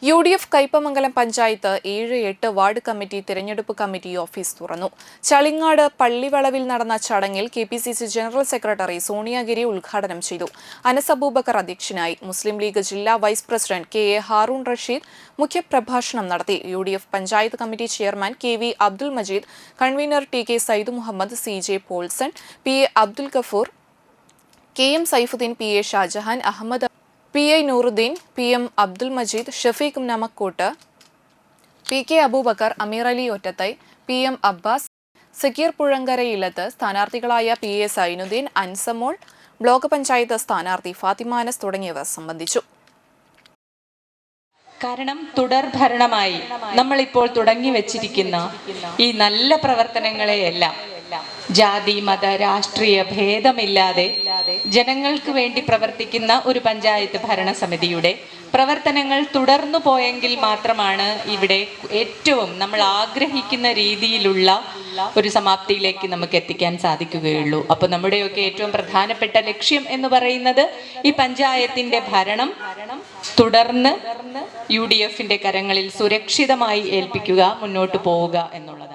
UDF Kaipamangalam panchayat 7-8 ward committee തിരഞ്ഞെടുപ്പ് committee office തുറന്നു. ചളിങ്ങാട് പള്ളിവളവിൽ നടന്ന ചടങ്ങിൽ KPCC ജനറൽ സെക്രട്ടറി സോണിയാഗിരി ഉദ്ഘാടനം ചെയ്തു. അനസ് അബൂബക്കർ അധ്യക്ഷനായി. മുസ്ലിം ലീഗ് ജില്ലാ vice president KA Haroon Rasheed മുഖ്യപ്രഭാഷണം നടത്തി. UDF panchayat committee chairman KV Abdul Majeed, convener TK Saidu Muhammad, CJ Polson, PA Abdul Gafoor, KM Saifuddin, PA Shajahan, Ahammed PI Nooruddin, PM Abdul Majeed, Shafeeq Namakkot, PK Aboobacker, Ameer Ali Ottathai, PM Abbas, Zakir Puzhankarayilath, സ്ഥാനാർത്ഥികളായ PA സൈനുദ്ദീൻ, അൻസമോൾ, ബ്ലോക്ക് പഞ്ചായത്ത് സ്ഥാനാർത്ഥി ഫാത്തിമ അനസ് തുടങ്ങിയവർ സംബന്ധിച്ചു. കാരണം തുടർ ഭരണമായി നമ്മളിപ്പോൾ തുടങ്ങി വെച്ചിരിക്കുന്ന ഈ നല്ല പ്രവർത്തനങ്ങളെയെല്ലാം ജാതി മത രാഷ്ട്രീയ ഭേദമില്ലാതെ ജനങ്ങൾക്ക് വേണ്ടി പ്രവർത്തിക്കുന്ന ഒരു പഞ്ചായത്ത് ഭരണസമിതിയുടെ പ്രവർത്തനങ്ങൾ തുടർന്നു പോയെങ്കിൽ മാത്രമാണ് ഇവിടെ ഏറ്റവും നമ്മൾ ആഗ്രഹിക്കുന്ന രീതിയിലുള്ള ഒരു സമാപ്തിയിലേക്ക് നമുക്ക് എത്തിക്കാൻ സാധിക്കുകയുള്ളൂ. അപ്പോൾ നമ്മുടെയൊക്കെ ഏറ്റവും പ്രധാനപ്പെട്ട ലക്ഷ്യം എന്ന് പറയുന്നത് ഈ പഞ്ചായത്തിന്റെ ഭരണം തുടർന്ന് UDFന്റെ കരങ്ങളിൽ സുരക്ഷിതമായി ഏൽപ്പിക്കുക, മുന്നോട്ട് പോവുക എന്നുള്ളത്.